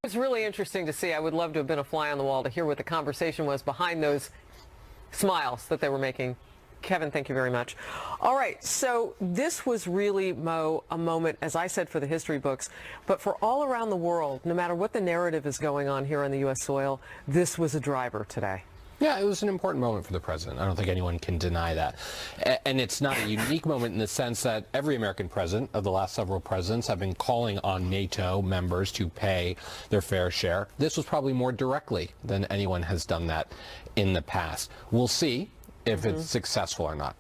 It's really interesting to see. I would love to have been a fly on the wall to hear what the conversation was behind those smiles that they were making. Kevin, thank you very much. All right, so this was really, Mo, a moment, as I said, for the history books, but for all around the world, no matter what the narrative is going on here on the U.S. soil, this was a driver today. Yeah, it was an important moment for the president. I don't think anyone can deny that. And it's not a unique moment in the sense that every American president of the last several presidents have been calling on NATO members to pay their fair share. This was probably more directly than anyone has done that in the past. We'll see if it's successful or not.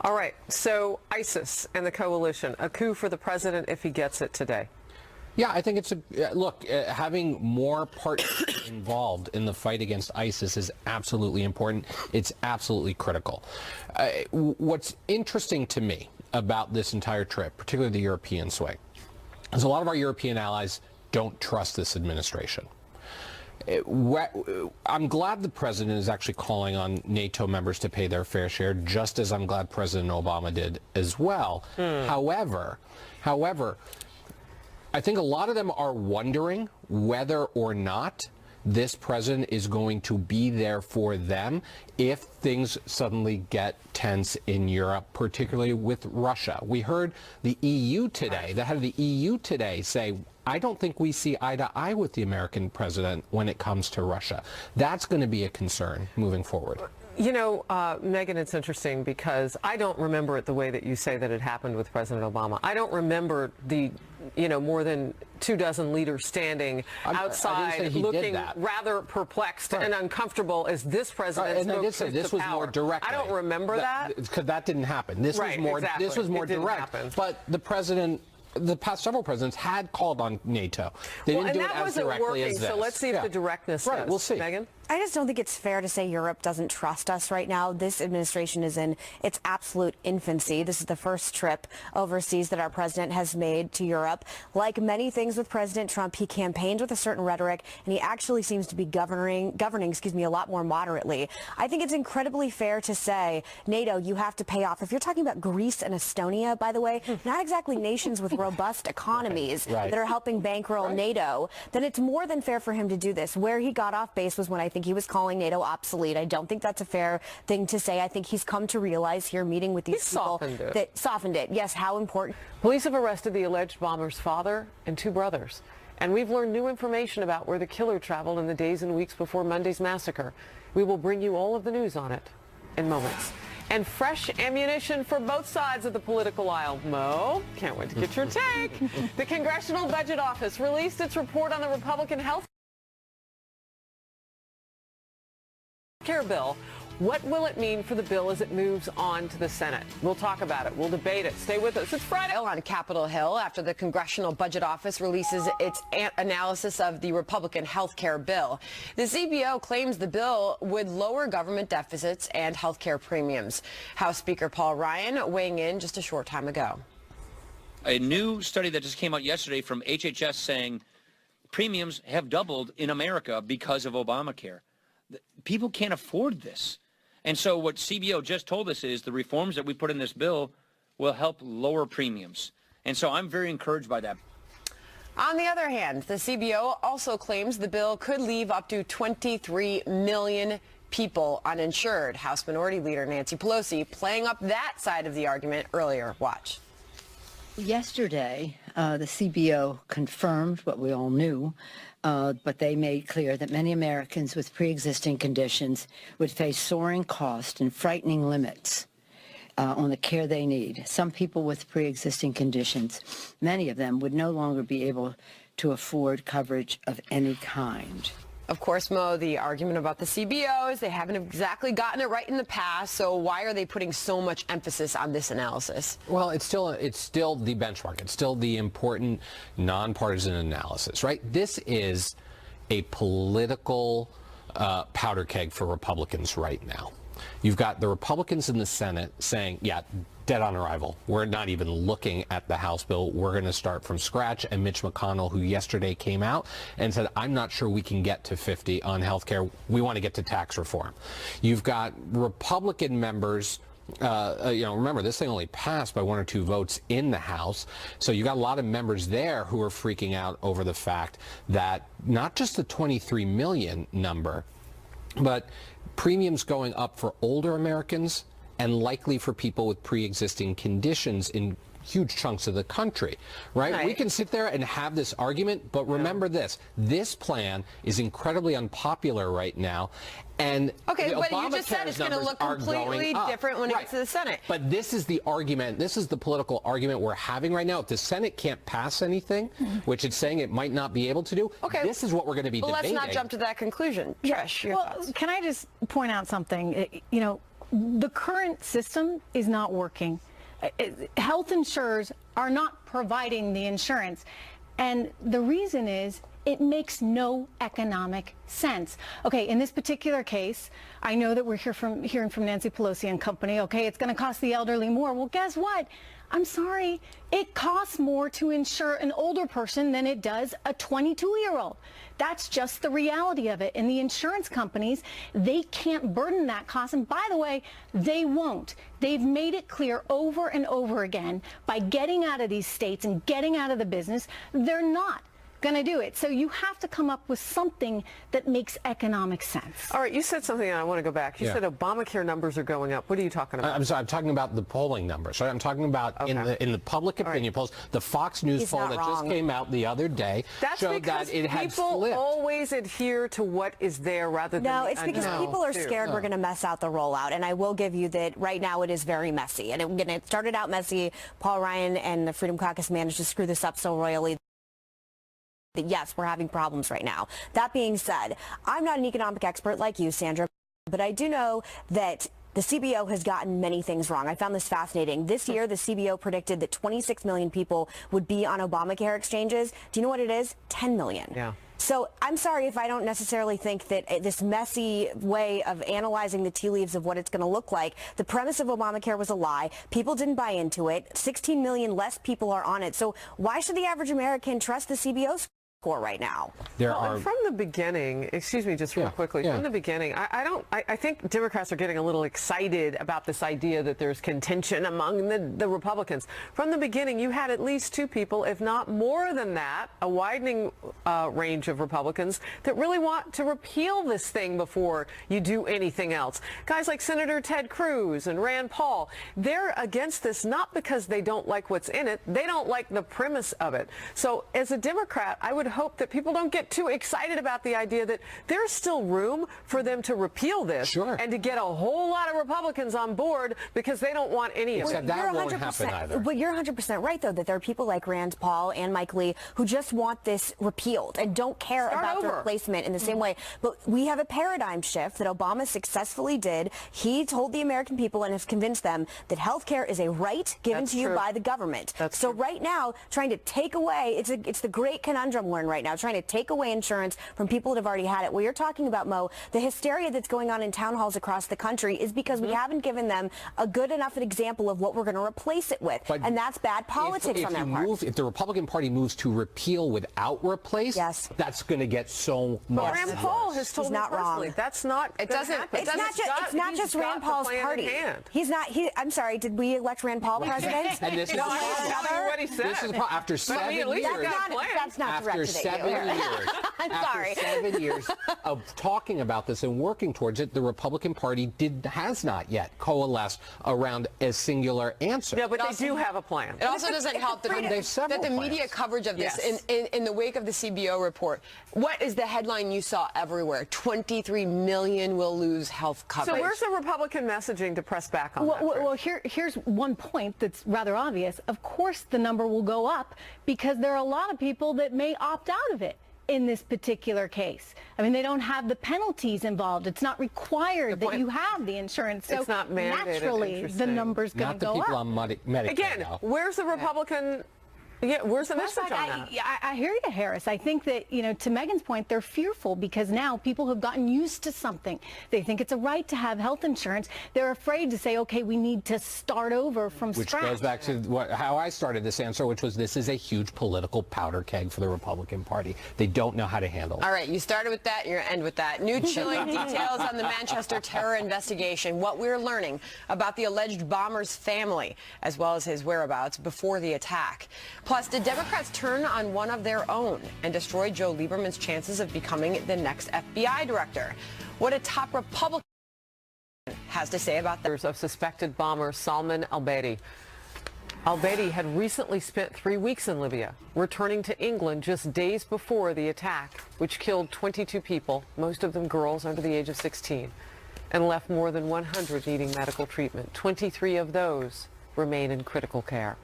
All right, so ISIS and the coalition, a coup for the president if he gets it today. Yeah, I think it's a look. Having more partners involved in the fight against ISIS is absolutely important. It's absolutely critical. What's interesting to me about this entire trip, particularly the European swing, is a lot of our European allies don't trust this administration. I'm glad the president is actually calling on NATO members to pay their fair share, just as I'm glad President Obama did as well. However, I think a lot of them are wondering whether or not this president is going to be there for them if things suddenly get tense in Europe, particularly with Russia. We heard the EU today, the head of the EU today say, I don't think we see eye to eye with the American president when it comes to Russia. That's going to be a concern moving forward. You know, Megan, it's interesting because I don't remember it the way that you say that it happened with President Obama. I don't remember the, more than 24 leaders standing outside looking rather perplexed and uncomfortable as this president and I did say this was more direct. I don't remember that. Because that didn't happen. This was more, this was more direct. But the president, the past several presidents had called on NATO. They didn't do it as directly as this. So let's see if the directness does. We'll see. Megan? I just don't think it's fair to say Europe doesn't trust us right now. This administration is in its absolute infancy. This is the first trip overseas that our president has made to Europe. Like many things with President Trump, he campaigned with a certain rhetoric, and he actually seems to be governing, a lot more moderately. I think it's incredibly fair to say, NATO, you have to pay off. If you're talking about Greece and Estonia, by the way, not exactly nations with robust economies that are helping bankroll NATO, then it's more than fair for him to do this. Where he got off base was when I think he was calling NATO obsolete. I don't think that's a fair thing to say. I think he's come to realize here meeting with these people that softened it. Yes, how important. Police have arrested the alleged bomber's father and 2 brothers. And we've learned new information about where the killer traveled in the days and weeks before Monday's massacre. We will bring you all of the news on it in moments. And fresh ammunition for both sides of the political aisle. Mo, can't wait to get your take. The Congressional Budget Office released its report on the Republican health care bill. What will it mean for the bill as it moves on to the Senate? We'll talk about it. We'll debate it. Stay with us. It's Friday. On Capitol Hill after the Congressional Budget Office releases its analysis of the Republican health care bill. The CBO claims the bill would lower government deficits and health care premiums. House Speaker Paul Ryan weighing in just a short time ago. A new study that just came out yesterday from HHS saying premiums have doubled in America because of Obamacare. People can't afford this. And so what CBO just told us is the reforms that we put in this bill will help lower premiums. And so I'm very encouraged by that. On the other hand, the CBO also claims the bill could leave up to 23 million people uninsured. House Minority Leader Nancy Pelosi playing up that side of the argument earlier. Watch. Yesterday, the CBO confirmed what we all knew, but they made clear that many Americans with pre-existing conditions would face soaring costs and frightening limits on the care they need. Some people with pre-existing conditions, many of them would no longer be able to afford coverage of any kind. Of course, Mo, the argument about the CBOs, they haven't exactly gotten it right in the past, so why are they putting so much emphasis on this analysis? Well, it's still the benchmark. It's still the important nonpartisan analysis, right? This is a political powder keg for Republicans right now. You've got the Republicans in the Senate saying, yeah, dead on arrival. We're not even looking at the House bill. We're going to start from scratch. And Mitch McConnell, who yesterday came out and said, I'm not sure we can get to 50 on health care. We want to get to tax reform. You've got Republican members remember, this thing only passed by 1 or 2 votes in the House. So you got a lot of members there who are freaking out over the fact that not just the 23 million number, but premiums going up for older Americans and likely for people with pre-existing conditions in huge chunks of the country, right? We can sit there and have this argument, but remember this plan is incredibly unpopular right now. And okay, but you just said it's going to look completely different when it gets to the Senate. But this is the argument, this is the political argument we're having right now. If the Senate can't pass anything, which it's saying it might not be able to do, this is what we're going to be debating. Let's not jump to that conclusion. Trish, your thoughts? Can I just point out something? The current system is not working. Health insurers are not providing the insurance. And the reason is it makes no economic sense. Okay, in this particular case, I know that we're hearing from Nancy Pelosi and company, okay, it's going to cost the elderly more. Well, guess what? I'm sorry, it costs more to insure an older person than it does a 22-year-old. That's just the reality of it. And the insurance companies, they can't burden that cost. And by the way, they won't. They've made it clear over and over again by getting out of these states and getting out of the business, they're not going to do it. So you have to come up with something that makes economic sense. All right, you said something, and I want to go back. You said Obamacare numbers are going up. What are you talking about? I'm sorry, I'm talking about the polling numbers. Right? I'm talking about in the public opinion polls. The Fox News poll that just came out the other day showed that it had people flipped. always adhere to what is there rather than No, it's because people are scared we're going to mess out the rollout. And I will give you that right now it is very messy. And it started out messy. Paul Ryan and the Freedom Caucus managed to screw this up so royally. Yes, we're having problems right now. That being said, I'm not an economic expert like you, Sandra, but I do know that the CBO has gotten many things wrong. I found this fascinating. This year, the CBO predicted that 26 million people would be on Obamacare exchanges. Do you know what it is? 10 million. Yeah. So I'm sorry if I don't necessarily think that this messy way of analyzing the tea leaves of what it's going to look like, the premise of Obamacare was a lie. People didn't buy into it. 16 million less people are on it. So why should the average American trust the CBO score right now? From the beginning, excuse me, just real quickly, from the beginning, I think Democrats are getting a little excited about this idea that there's contention among the Republicans. From the beginning, you had at least 2 people, if not more than that, a widening range of Republicans that really want to repeal this thing before you do anything else. Guys like Senator Ted Cruz and Rand Paul, they're against this not because they don't like what's in it, they don't like the premise of it. So as a Democrat, I would hope that people don't get too excited about the idea that there's still room for them to repeal this and to get a whole lot of Republicans on board because they don't want any of it. That won't happen either. But you're 100% right, though, that there are people like Rand Paul and Mike Lee who just want this repealed and don't care about the replacement in the same way. But we have a paradigm shift that Obama successfully did. He told the American people and has convinced them that health care is a right given to you by the government. So right now, trying to take away, it's the great conundrum we're in right now, trying to take away insurance from people that have already had it. Well, you're talking about, Mo, the hysteria that's going on in town halls across the country is because we haven't given them a good enough example of what we're going to replace it with. And that's bad politics on their part. If the Republican Party moves to repeal without replace, that's going to get so much But Rand Paul has told me personally, that's not It doesn't. It's not just Rand Paul's party. He's not. I'm sorry. Did we elect Rand Paul president? And this is what he said. This is after 7 years. That's not directed at you. I'm sorry. After 7 years of talking about this and working towards it, the Republican Party has not yet coalesced around a singular answer. Yeah, but they do have a plan. It also doesn't help that the media coverage of this in the wake of the CBO report. What is the headline you saw everywhere? 23 million will lose health coverage. So where's the Republican messaging to press back on that? Well, here's one point that's rather obvious. Of course, the number will go up because there are a lot of people that may opt out of it in this particular case. I mean, they don't have the penalties involved. It's not required that you have the insurance. So it's not mandated. Naturally, the number's going to go up. Not the people on Medicare. Again, where's the Republican Yeah, where's the message on that? I hear you, Harris. I think that, to Megan's point, they're fearful because now people have gotten used to something. They think it's a right to have health insurance. They're afraid to say, okay, we need to start over from scratch. Which goes back to how I started this answer, which was this is a huge political powder keg for the Republican Party. They don't know how to handle it. All right, you started with that, you're going to end with that. New chilling details on the Manchester terror investigation, what we're learning about the alleged bomber's family, as well as his whereabouts before the attack. Plus, did Democrats turn on one of their own and destroy Joe Lieberman's chances of becoming the next FBI director? What a top Republican has to say about that. Of suspected bomber Salman al-Beidi. Al-Beidi had recently spent 3 weeks in Libya, returning to England just days before the attack, which killed 22 people, most of them girls under the age of 16, and left more than 100 needing medical treatment. 23 of those remain in critical care.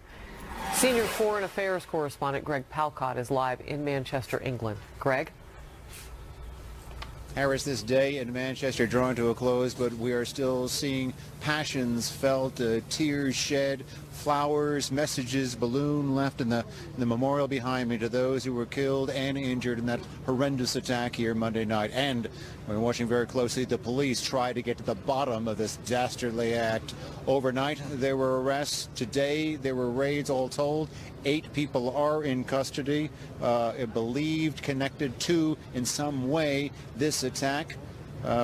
Senior Foreign Affairs correspondent Greg Palcott is live in Manchester, England. Greg? Harris, this day in Manchester drawing to a close, but we are still seeing passions felt, tears shed, flowers, messages, balloon left in the memorial behind me to those who were killed and injured in that horrendous attack here Monday night. And we're watching very closely, the police try to get to the bottom of this dastardly act. Overnight, there were arrests. Today, there were raids. All told, 8 people are in custody, believed connected to, in some way, this attack.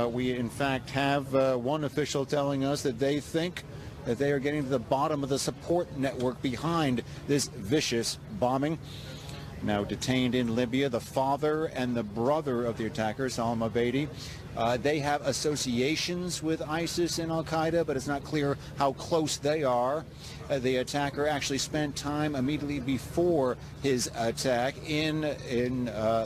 We, in fact, have one official telling us that they think that they are getting to the bottom of the support network behind this vicious bombing. Now detained in Libya, the father and the brother of the attacker, Salman al-Beidi. They have associations with ISIS and al-Qaeda, but it's not clear how close they are. The attacker actually spent time immediately before his attack in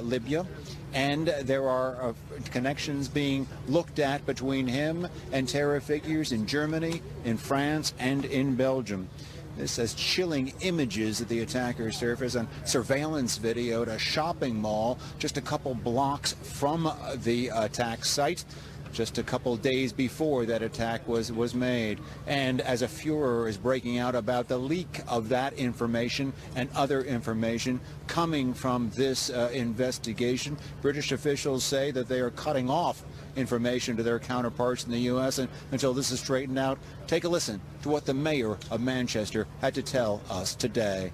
Libya. And there are connections being looked at between him and terror figures in Germany, in France, and in Belgium. This has chilling images of the attacker surface on surveillance video at a shopping mall just a couple blocks from the attack site, just a couple days before that attack was made. And as a furor is breaking out about the leak of that information and other information coming from this investigation, British officials say that they are cutting off information to their counterparts in the U.S. and until this is straightened out. Take a listen to what the mayor of Manchester had to tell us today.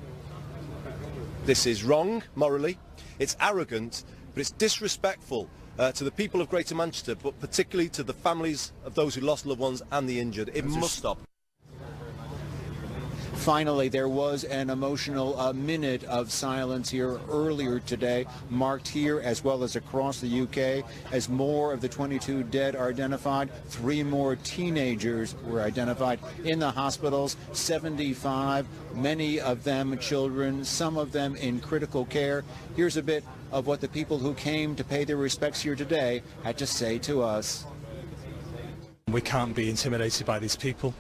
This is wrong morally, it's arrogant, but it's disrespectful to the people of Greater Manchester, but particularly to the families of those who lost loved ones and the injured. It must stop. Finally, there was an emotional minute of silence here earlier today, marked here as well as across the UK, as more of the 22 dead are identified. 3 more teenagers were identified in the hospitals, 75, many of them children, some of them in critical care. Here's a bit of what the people who came to pay their respects here today had to say to us. We can't be intimidated by these people.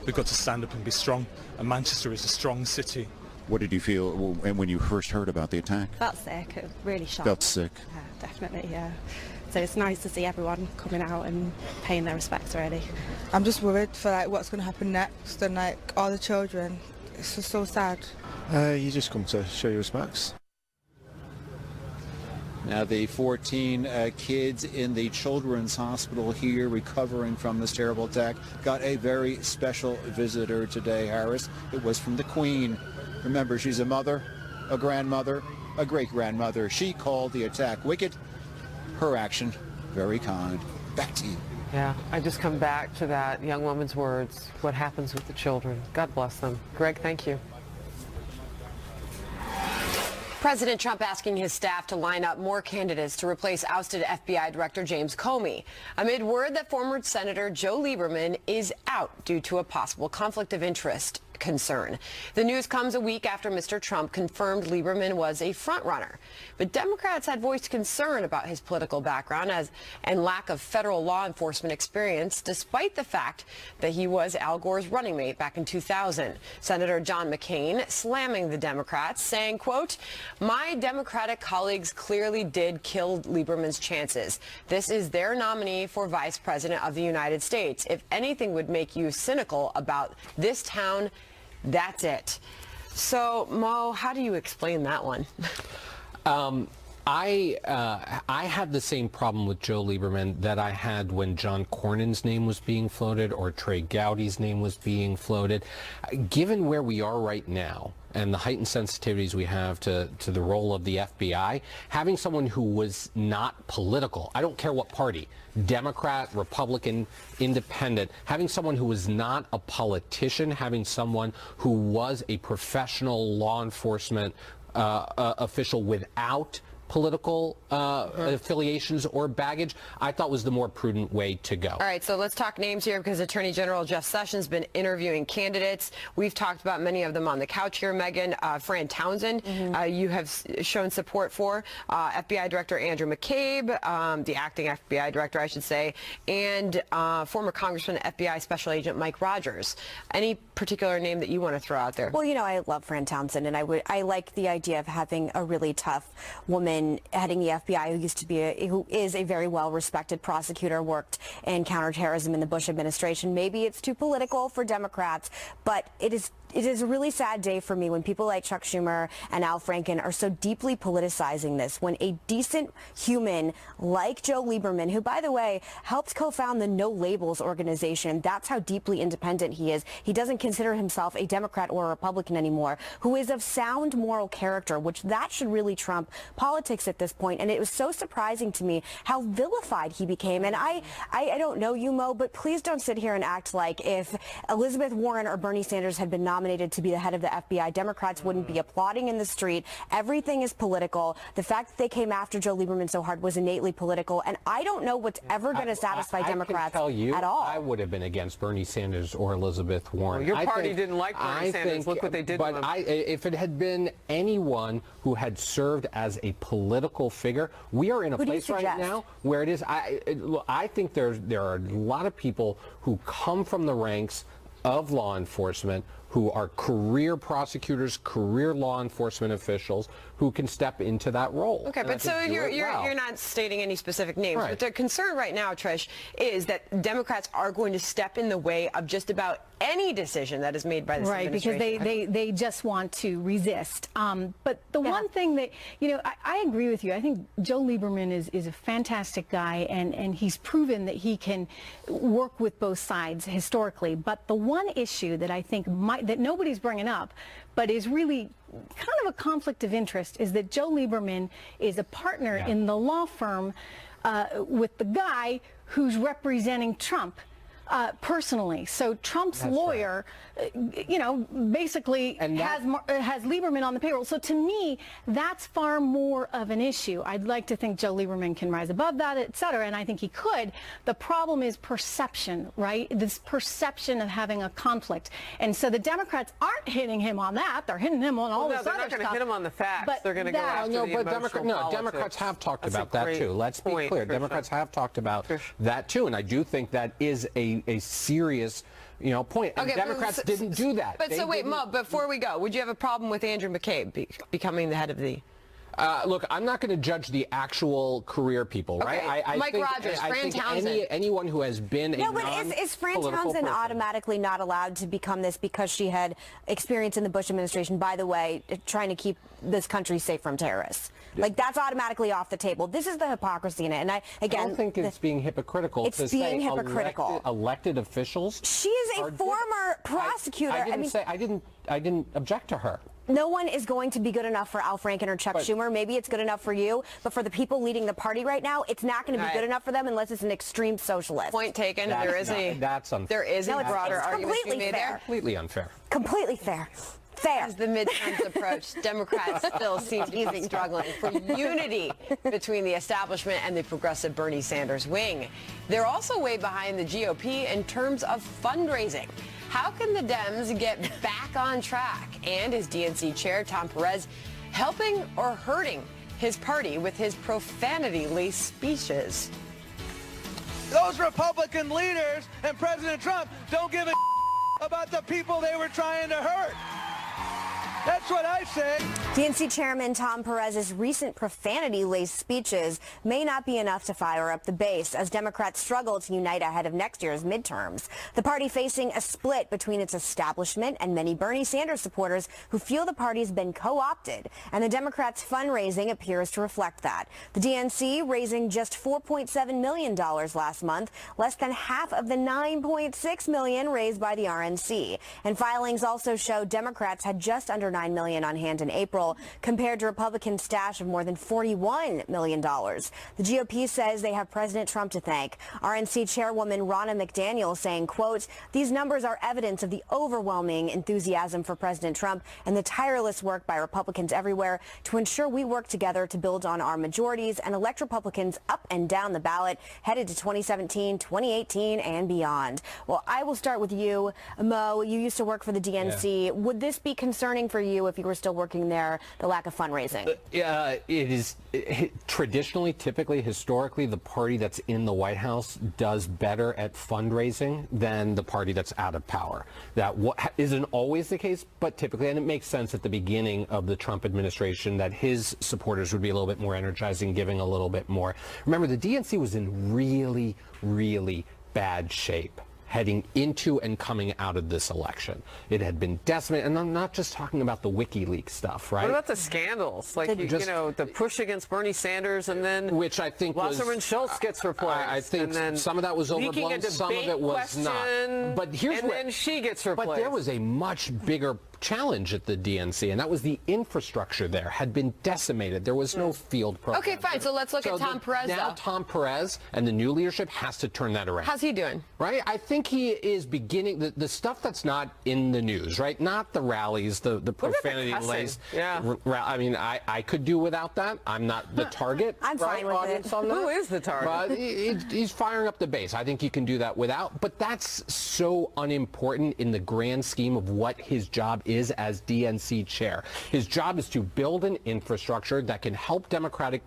We've got to stand up and be strong, and Manchester is a strong city. What did you feel when you first heard about the attack? Felt sick, really shocked. Felt sick? Yeah, definitely, yeah. So it's nice to see everyone coming out and paying their respects, really. I'm just worried for what's going to happen next and all the children. It's just so sad. You just come to show your respects. Now the 14 kids in the children's hospital here recovering from this terrible attack got a very special visitor today, Harris. It was from the Queen. Remember, she's a mother, a grandmother, a great-grandmother. She called the attack wicked, her action very kind. Back to you. Yeah, I just come back to that young woman's words, what happens with the children. God bless them. Greg, thank you. President Trump asking his staff to line up more candidates to replace ousted FBI Director James Comey, amid word that former Senator Joe Lieberman is out due to a possible conflict of interest concern. The news comes a week after Mr. Trump confirmed Lieberman was a frontrunner. But Democrats had voiced concern about his political background and lack of federal law enforcement experience, despite the fact that he was Al Gore's running mate back in 2000. Senator John McCain slamming the Democrats, saying, quote, "My Democratic colleagues clearly did kill Lieberman's chances. This is their nominee for Vice President of the United States. If anything would make you cynical about this town, that's it." So, Mo, how do you explain that one? I had the same problem with Joe Lieberman that I had when John Cornyn's name was being floated or Trey Gowdy's name was being floated. Given where we are right now and the heightened sensitivities we have to the role of the FBI, having someone who was not political, I don't care what party, Democrat, Republican, Independent, having someone who was not a politician, having someone who was a professional law enforcement official without political affiliations or baggage, I thought was the more prudent way to go. All right, so let's talk names here because Attorney General Jeff Sessions has been interviewing candidates. We've talked about many of them on the couch here, Megan. Fran Townsend, you have shown support for. FBI Director Andrew McCabe, the acting FBI Director, I should say, and former Congressman FBI Special Agent Mike Rogers. Any particular name that you want to throw out there? Well, you know, I love Fran Townsend, and I like the idea of having a really tough woman heading the FBI who is a very well-respected prosecutor, worked in counterterrorism in the Bush administration. Maybe it's too political for Democrats, but it is a really sad day for me when people like Chuck Schumer and Al Franken are so deeply politicizing this, when a decent human like Joe Lieberman, who, by the way, helped co-found the No Labels organization, that's how deeply independent he is. He doesn't consider himself a Democrat or a Republican anymore, who is of sound moral character, which that should really trump politics at this point. And it was so surprising to me how vilified he became. And I don't know you, Mo, but please don't sit here and act like if Elizabeth Warren or Bernie Sanders had been nominated to be the head of the FBI, Democrats wouldn't be applauding in the street. Everything is political. The fact that they came after Joe Lieberman so hard was innately political, and I don't know what's ever going to satisfy Democrats I can tell you, at all. I would have been against Bernie Sanders or Elizabeth Warren. Well, your party didn't like Bernie Sanders. Look what they did to him. But if it had been anyone who had served as a political figure, we are in a place right now where it is. I think there are a lot of people who come from the ranks of law enforcement who are career prosecutors, career law enforcement officials who can step into that role. Okay, but so you're not stating any specific names, right. But the concern right now, Trish, is that Democrats are going to step in the way of just about any decision that is made by this administration. Right, because they just want to resist. But the one thing that, I agree with you. I think Joe Lieberman is a fantastic guy, and he's proven that he can work with both sides historically. But the one issue that I think that nobody's bringing up, but is really kind of a conflict of interest, is that Joe Lieberman is a partner in the law firm with the guy who's representing Trump. Personally. So Trump's lawyer, basically has Lieberman on the payroll. So to me, that's far more of an issue. I'd like to think Joe Lieberman can rise above that, et cetera, and I think he could. The problem is perception, right? This perception of having a conflict. And so the Democrats aren't hitting him on that. They're hitting him on all this other stuff. They're not going to hit him on the facts. But they're going to go after the emotional politics. Democrats have talked about that too. Let's be clear. Democrats have talked about that too, and I do think that is a serious point. And Democrats didn't do that. But wait, Mo, before we go, would you have a problem with Andrew McCabe becoming the head of the... Look, I'm not going to judge the actual career people, right? Mike Rogers, Fran Townsend. Anyone who has been No, but is Fran Townsend automatically not allowed to become this because she had experience in the Bush administration, by the way, trying to keep this country safe from terrorists? Like, that's automatically off the table. This is the hypocrisy in it. And I don't think it's being hypocritical to say elected officials. She is a former prosecutor. I didn't object to her. No one is going to be good enough for Al Franken or Chuck Schumer. Maybe it's good enough for you, but for the people leading the party right now, it's not going to be good enough for them unless it's an extreme socialist. Point taken. That's unfair. There is a broader argument to be made there. Completely unfair. Completely fair. As the midterms approach, Democrats still seem to be struggling for unity between the establishment and the progressive Bernie Sanders wing. They're also way behind the GOP in terms of fundraising. How can the Dems get back on track? And is DNC chair Tom Perez helping or hurting his party with his profanity-laced speeches? Those Republican leaders and President Trump don't give a about the people they were trying to hurt. That's what I say. DNC Chairman Tom Perez's recent profanity-laced speeches may not be enough to fire up the base as Democrats struggle to unite ahead of next year's midterms. The party facing a split between its establishment and many Bernie Sanders supporters who feel the party's been co-opted, and the Democrats' fundraising appears to reflect that. The DNC raising just $4.7 million last month, less than half of the $9.6 million raised by the RNC. And filings also show Democrats had just under $9 million on hand in April, compared to Republicans' stash of more than $41 million. The GOP says they have President Trump to thank. RNC Chairwoman Ronna McDaniel saying, quote, "These numbers are evidence of the overwhelming enthusiasm for President Trump and the tireless work by Republicans everywhere to ensure we work together to build on our majorities and elect Republicans up and down the ballot headed to 2017, 2018, and beyond." Well, I will start with you, Mo. You used to work for the DNC. Yeah. Would this be concerning for you if you were still working there? The lack of fundraising. It is traditionally, typically, historically, the party that's in the White House does better at fundraising than the party that's out of power. That isn't always the case, but typically, and it makes sense at the beginning of the Trump administration that his supporters would be a little bit more energizing, giving a little bit more. Remember, the DNC was in really, really bad shape heading into and coming out of this election. It had been decimated, and I'm not just talking about the WikiLeaks stuff, right? What about the scandals? Like, you know, the push against Bernie Sanders, and then which I think Wasserman Schultz gets replaced. I think and then some of that was overblown, some of it was not. But here's and then she gets replaced. But there was a much bigger challenge at the DNC, and that was the infrastructure there had been decimated. There was no field program. Okay, fine. So let's look at Tom Perez. Now Tom Perez and the new leadership has to turn that around. How's he doing? Right? I think he is beginning the stuff that's not in the news, right? Not the rallies, the profanity laced. Yeah. I mean, I could do without that. I'm not the target. I'm fine with it. Who is the target? But he's firing up the base. I think he can do that without. But that's so unimportant in the grand scheme of what his job is as DNC chair. His job is to build an infrastructure that can help Democratic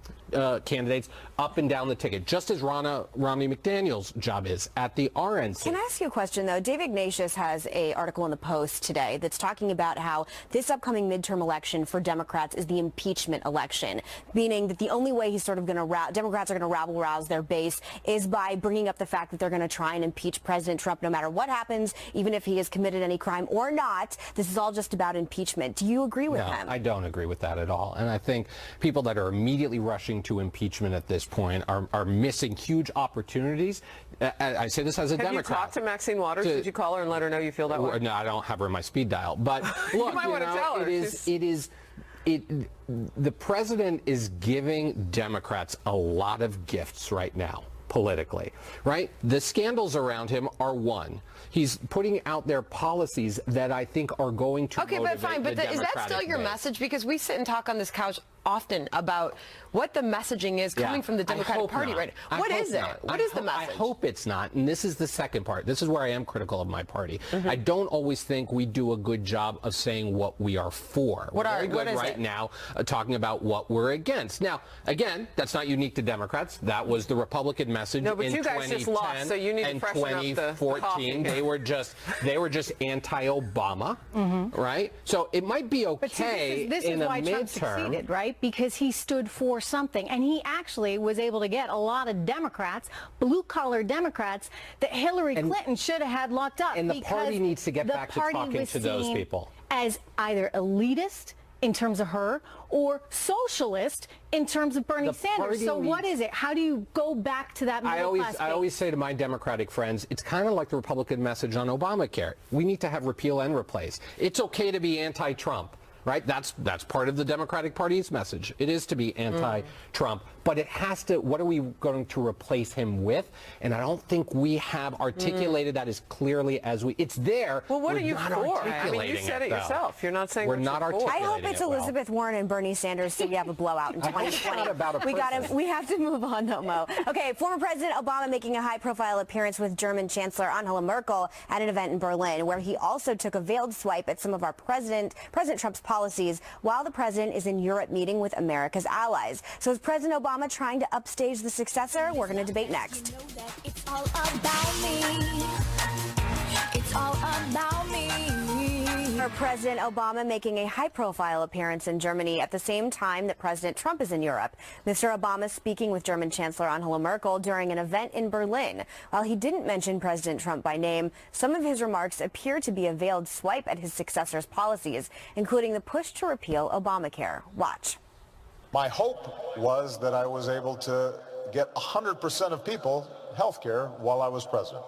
candidates up and down the ticket, just as Romney McDaniel's job is at the RNC. Can I ask you a question, though? Dave Ignatius has an article in the Post today that's talking about how this upcoming midterm election for Democrats is the impeachment election, meaning that the only way he's sort of going to Democrats are going to rabble-rouse their base is by bringing up the fact that they're going to try and impeach President Trump no matter what happens, even if he has committed any crime or not. This is all just about impeachment. Do you agree with him? No, I don't agree with that at all. And I think people that are immediately rushing to impeachment at this point are missing huge opportunities. I say this as a Democrat. Have you talked to Maxine Waters? Did you call her and let her know you feel that way? No, I don't have her on my speed dial. But look, you might want to tell her. The president is giving Democrats a lot of gifts right now, politically, right? The scandals around him are one. He's putting out their policies that I think are going to Okay, but fine, but is that still your message? Because we sit and talk on this couch often about what the messaging is coming from the Democratic Party right now. What is it? What is the message? I hope it's not, and this is the second part. This is where I am critical of my party. I don't always think we do a good job of saying what we are for. We're very good right now talking about what we're against. Now, again, that's not unique to Democrats. That was the Republican message no, but in you guys 2010 just lost, so you need and to freshen up 2014. They were just anti-Obama, right? So it might be okay this is why Trump succeeded, right? Because he stood for something, and he actually was able to get a lot of Democrats, blue-collar Democrats, that Hillary Clinton should have had locked up. And the party needs to get back to talking to those people. As either elitist in terms of her or socialist in terms of Bernie Sanders. So what is it? How do you go back to that middle class base? I always say to my Democratic friends, it's kind of like the Republican message on Obamacare. We need to have repeal and replace. It's okay to be anti-Trump. Right? That's part of the Democratic Party's message. It is to be anti-Trump, but it has to, what are we going to replace him with? And I don't think we have articulated that as clearly as it's there. Well, what are you for? I mean, you said it yourself. You're not saying we're not articulating I hope it's Elizabeth Warren and Bernie Sanders so we have a blowout in 2020. We have to move on, though, Mo. Okay, former President Obama making a high-profile appearance with German Chancellor Angela Merkel at an event in Berlin, where he also took a veiled swipe at some of our President Trump's policies while the president is in Europe meeting with America's allies. So is President Obama trying to upstage the successor? We're going to debate next. It's all about me. It's all about me. Former President Obama making a high-profile appearance in Germany at the same time that President Trump is in Europe. Mr. Obama speaking with German Chancellor Angela Merkel during an event in Berlin. While he didn't mention President Trump by name, some of his remarks appear to be a veiled swipe at his successor's policies, including the push to repeal Obamacare. Watch. My hope was that I was able to get 100% of people health care while I was president.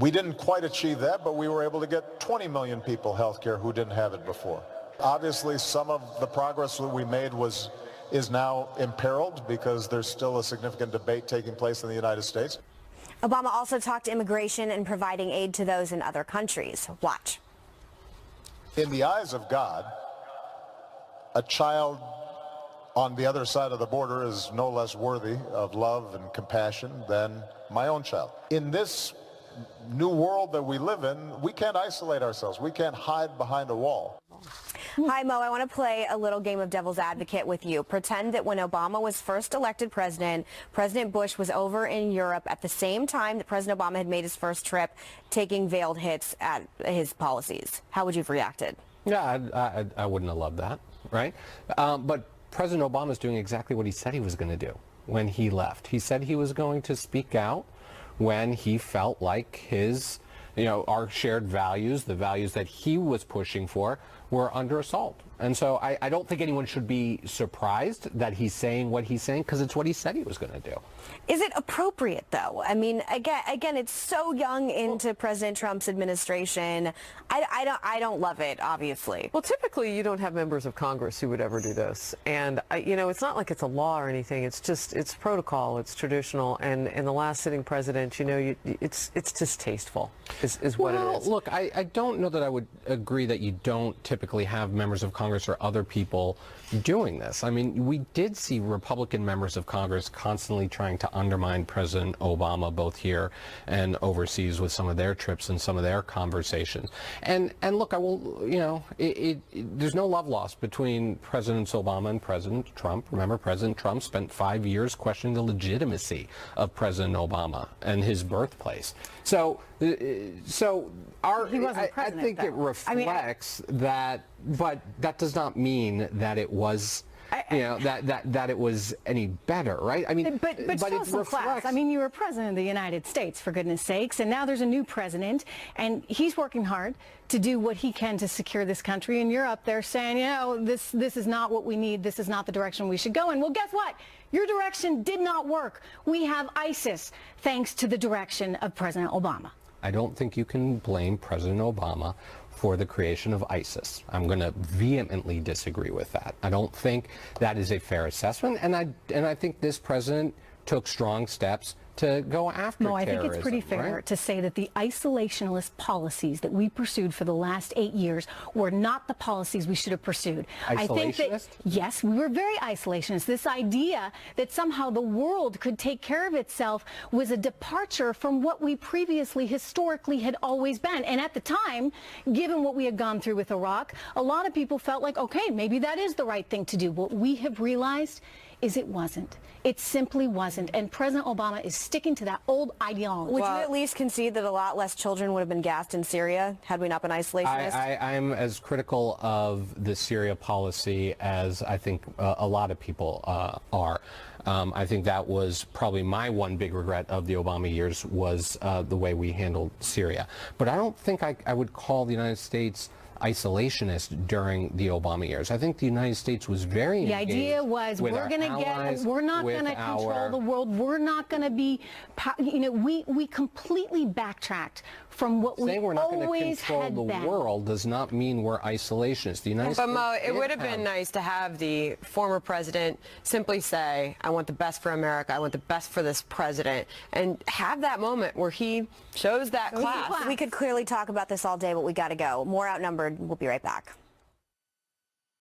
We didn't quite achieve that, but we were able to get 20 million people health care who didn't have it before. Obviously, some of the progress that we made is now imperiled because there's still a significant debate taking place in the United States. Obama also talked immigration and providing aid to those in other countries. Watch. In the eyes of God, a child on the other side of the border is no less worthy of love and compassion than my own child. In this new world that we live in, we can't isolate ourselves. We can't hide behind a wall. Hi, Mo. I want to play a little game of devil's advocate with you. Pretend that when Obama was first elected president, President Bush was over in Europe at the same time that President Obama had made his first trip, taking veiled hits at his policies. How would you have reacted? Yeah, I wouldn't have loved that, right? But President Obama is doing exactly what he said he was going to do when he left. He said he was going to speak out when he felt like his, our shared values, the values that he was pushing for, were under assault. And so I don't think anyone should be surprised that he's saying what he's saying, because it's what he said he was going to do. Is it appropriate, though? I mean, again, it's so young into President Trump's administration. I don't love it, obviously. Well, typically you don't have members of Congress who would ever do this. And, it's not like it's a law or anything. It's just, it's protocol. It's traditional. And the last sitting president, it's distasteful is what it is. Look, I don't know that I would agree that you don't typically have members of Congress or other people doing this. I mean, we did see Republican members of Congress constantly trying to undermine President Obama, both here and overseas, with some of their trips and some of their conversations. And look, I will, there's no love lost between Presidents Obama and President Trump. Remember, President Trump spent 5 years questioning the legitimacy of President Obama and his birthplace. So he wasn't president, I think though. it reflects that, but that does not mean that it was, that it was any better, right? I mean, but show some class. I mean, you were president of the United States, for goodness sakes, and now there's a new president, and he's working hard to do what he can to secure this country. And you're up there saying, this is not what we need. This is not the direction we should go in. Well, guess what? Your direction did not work. We have ISIS thanks to the direction of President Obama. I don't think you can blame President Obama for the creation of ISIS. I'm going to vehemently disagree with that. I don't think that is a fair assessment, and I think this president took strong steps to go after terrorism. I think it's pretty fair to say that the isolationist policies that we pursued for the last 8 years were not the policies we should have pursued. I think that, yes, we were very isolationist. This idea that somehow the world could take care of itself was a departure from what we previously historically had always been. And at the time, given what we had gone through with Iraq, a lot of people felt like, okay, maybe that is the right thing to do. What we have realized is it wasn't. It simply wasn't. And President Obama is sticking to that old ideology. Would you at least concede that a lot less children would have been gassed in Syria had we not been isolationist? I'm as critical of the Syria policy as I think a lot of people are. I think that was probably my one big regret of the Obama years was the way we handled Syria. But I don't think I would call the United States isolationist during the Obama years. I think the United States was very engaged. The idea was we're not going to control the world. We're not going to be, we completely backtracked from what we saying we're not going to control the been. world does not mean we're isolationist. The United States. But Mo, it would have been nice to have the former president simply say, I want the best for America, I want the best for this president, and have that moment where he shows that class. We could clearly talk about this all day, but we got to go. More Outnumbered. We'll be right back.